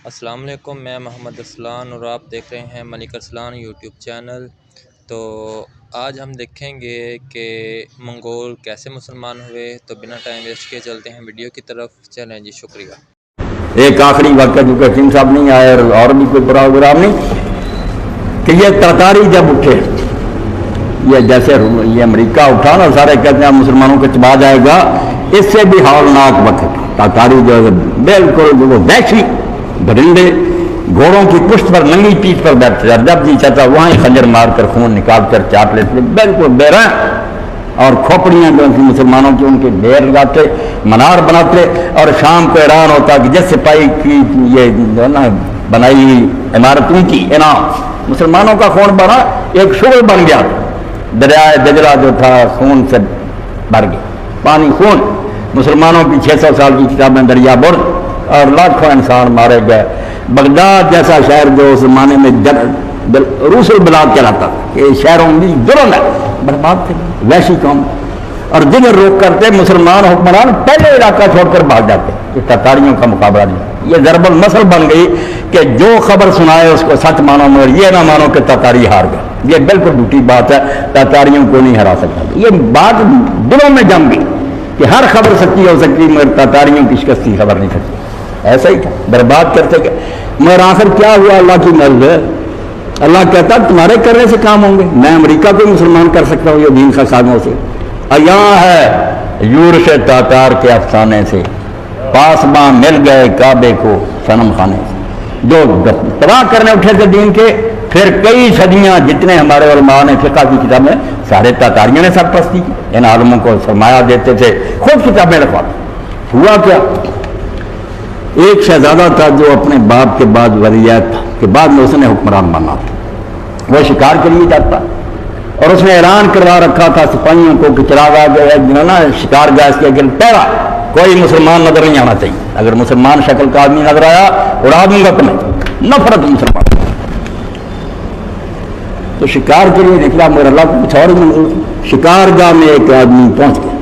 السلام علیکم، میں محمد اسلان اور آپ دیکھ رہے ہیں ملک ارسلان یوٹیوب چینل۔ تو آج ہم دیکھیں گے کہ منگول کیسے مسلمان ہوئے، تو بنا ٹائم ویسٹ کیے چلتے ہیں ویڈیو کی طرف۔ چلیں جی، شکریہ۔ ایک آخری واقعہ جو کہ صاحب نہیں آئے اور بھی کوئی پروگرام نہیں کہ یہ تاتاری جب اٹھے، یہ جیسے یہ امریکہ اٹھا نا، سارے کہتے ہیں مسلمانوں کو چبا جائے گا، اس سے بھی ہولناک وقت تاتاری جو ہے بالکل وہ وحشی درندے گھوڑوں کی پشت پر ننگی پیٹھ پر بیٹھتے، جب جی چاہتا وہاں ہی خنجر مار کر خون نکال کر چاٹ لیتے، بالکل بے رحم، اور کھوپڑیاں جو تھیں مسلمانوں کی ان کے ڈھیر لگاتے، منار بناتے، اور شام کو اعلان ہوتا کہ جس سپاہی کی یہ جو ہے نا بنائی ہوئی عمارتوں کی انعام مسلمانوں کا خون بنا، ایک شغل بن گیا، دریائے دجلہ جو تھا خون سے بھر گیا، پانی خون، مسلمانوں کی 600 سال کی کتابیں دریا برد، اور لاکھوں انسان مارے گئے۔ بغداد جیسا شہر جو اس زمانے میں روس البلاد کہلاتا کہ شہروں میں جرم ہے، برباد تھے، وحشی قوم، اور جنہیں روک کرتے مسلمان حکمران پہلے علاقہ چھوڑ کر بھاگ جاتے، یہ تاتاریوں کا مقابلہ نہیں۔ یہ ضرب المثل بن گئی کہ جو خبر سنائے اس کو سچ مانو، مگر یہ نہ مانو کہ تاتاری ہار گئے۔ یہ بالکل جھوٹی بات ہے، تاتاریوں کو نہیں ہرا سکتا۔ یہ بات دلوں میں جم گئی کہ ہر خبر سچی ہو سکتی، مگر تاتاریوں کی شکست کی خبر نہیں سچی۔ ایسا ہی تھا، برباد کرتے گئے، مگر آخر کیا ہوا؟ اللہ کی مرض ہے۔ اللہ کہتا تمہارے کرنے سے کام ہوں گے، میں امریکہ کو مسلمان کر سکتا ہوں یہ دین خاصانوں سے۔ عیاں ہے یورش تاتار کے افسانے سے، پاسباں مل گئے کعبے کو صنم خانے سے، جو تباہ کرنے اٹھے تھے دین کے۔ پھر کئی صدیاں جتنے ہمارے علماء نے فقہ کی کتابیں، سارے تاتاریوں نے سرپرستی کی، ان عالموں کو سرمایہ دیتے تھے، خود کتابیں لکھواتے۔ ہوا کیا؟ ایک شہزادہ تھا جو اپنے باپ کے بعد ولیعہد تھا، کہ بعد میں اس نے حکمران بنا تھا، وہ شکار کے لیے جاتا، اور اس نے اعلان کروا رکھا تھا سپاہیوں کو کہ چراغ آ گیا نا شکار گاہ کے گرد پہرا، کوئی مسلمان نظر نہیں آنا چاہیے، اگر مسلمان شکل کا آدمی نظر آیا اڑا دوں گا تمہیں، نفرت مسلمان۔ تو شکار کے لیے نکلا، مگر اللہ کو کچھ اور ہی منظور تھا۔ شکار گاہ میں ایک آدمی پہنچ گیا،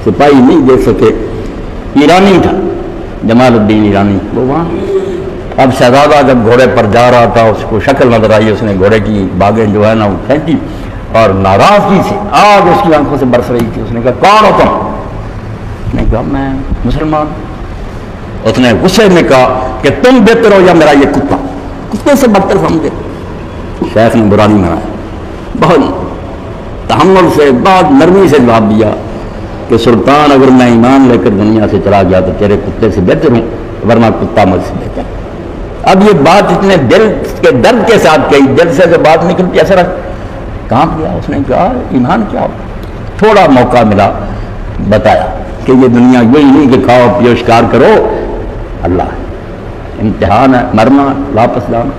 سپاہی نہیں دیکھ سکے، ایرانی تھا، جمال الدین ایرانی، وہ وہاں۔ اب شہزادہ جب گھوڑے پر جا رہا تھا، اس کو شکل نظر آئی، اس نے گھوڑے کی باگیں جو ہے نا وہ پھینکی، اور ناراضگی سے آگ اس کی آنکھوں سے برس رہی تھی۔ اس نے کہا کون ہو تم؟ اس نے کہا میں مسلمان۔ اس نے غصے میں کہا کہ تم بہتر ہو یا میرا یہ کتا، کتے سے بدتر سمجھے۔ شیخ نے برا نہیں منایا، بہت تحمل سے بہت نرمی سے جواب دیا کہ سلطان اگر میں ایمان لے کر دنیا سے چلا گیا تو تیرے کتے سے بہتر ہوں، ورنہ کتا مجھ سے بہتر۔ اب یہ بات اتنے دل کے درد کے ساتھ کہی، دل سے جو بات نکلتی اثر کانپ گیا۔ اس نے کہا ایمان کیا ہو؟ تھوڑا موقع ملا، بتایا کہ یہ دنیا یہی نہیں کہ کھاؤ پیو شکار کرو، اللہ ہے، امتحان ہے، مرنا واپس جانا۔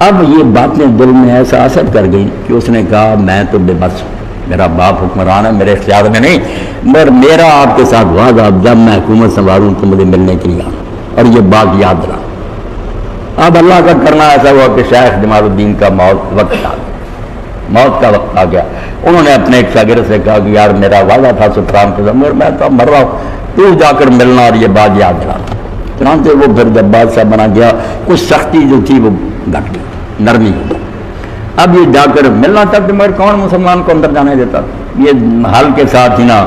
اب یہ باتیں دل میں ایسا اثر کر گئی کہ اس نے کہا میں تو بے بس ہوں، میرا باپ حکمران ہے، میرے اختیار میں نہیں، مگر میرا آپ کے ساتھ وعدہ، جب میں حکومت سنبھالوں تو مجھے ملنے کے لیے آنا، اور یہ بات یاد رہا۔ اب اللہ کا کرنا ایسا ہوا کہ شیخ جمال الدین کا موت کا وقت آ گیا۔ انہوں نے اپنے ایک شاگرد سے کہا کہ یار میرا وعدہ تھا سلطان کے سامنے، میں تو مر رہا ہوں، تو جا کر ملنا اور یہ بات یاد رہا۔ چنانچہ وہ پھر جب بادشاہ بنا گیا، کچھ سختی جو تھی وہ گھٹ گئی، نرمی ہو گئی۔ اب یہ جا کر ملنا چاہتے، مگر کون مسلمان کو اندر جانے دیتا؟ یہ حل کے ساتھ ہی نا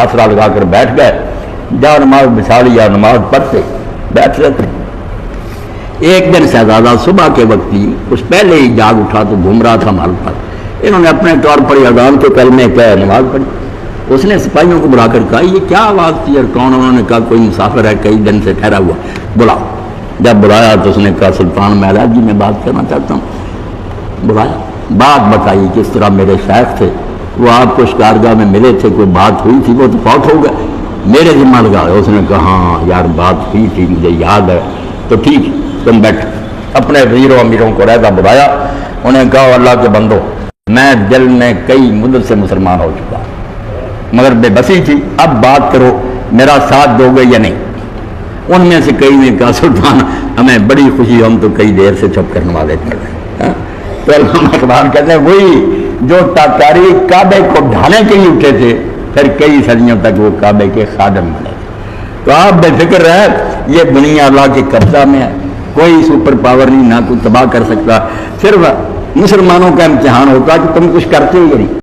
آسرا لگا کر بیٹھ گئے، جا نماز بچھالی یا نماز پڑھتے بیٹھ رہتے۔ ایک دن شہزادہ صبح کے وقت ہی کچھ پہلے ہی جاگ اٹھا تو گھوم رہا تھا محل پر، انہوں نے اپنے طور پر اذان کے کلمے کہے، نماز پڑھی۔ اس نے سپاہیوں کو بلا کر کہا یہ کیا آواز تھی اور کون؟ انہوں نے کہا کوئی مسافر ہے، کئی دن سے ٹھہرا ہوا، بلاؤ۔ جب بلایا تو اس نے کہا سلطان میں علاجی میں بات کرنا چاہتا ہوں۔ بلایا، بات بتائی کہ اس طرح میرے شیخ تھے، وہ آپ کو شکارگاہ میں ملے تھے، کوئی بات ہوئی تھی، وہ تو فوت ہو گئے، میرے ذمہ لگا۔ اس نے کہا ہاں یار بات ہوئی تھی، مجھے یاد ہے، تو ٹھیک تم بیٹھو۔ اپنے وزیروں امیروں کو رہتا بلایا، انہیں کہا اللہ کے بندو، میں دل میں کئی مدت سے مسلمان ہو چکا مگر بے بسی تھی، اب بات کرو، میرا ساتھ دو گے یا نہیں؟ ان میں سے کئی نے کہا سلطان ہمیں بڑی خوشی، ہم تو کئی دیر سے چھپ کر نمازیں پڑھ رہے ہیں۔ تو علامہ اقبال کہتے ہیں وہی جو تاتاری کعبے کو ڈھانے کے لیے اٹھے تھے، پھر کئی صدیوں تک وہ کعبے کے خادم بنے۔ تو آپ بے فکر رہے، یہ دنیا اللہ کے قبضہ میں ہے، کوئی سپر پاور نہیں، نہ کوئی تباہ کر سکتا، صرف مسلمانوں کا امتحان ہوتا کہ تم کچھ کرتے ہی نہیں۔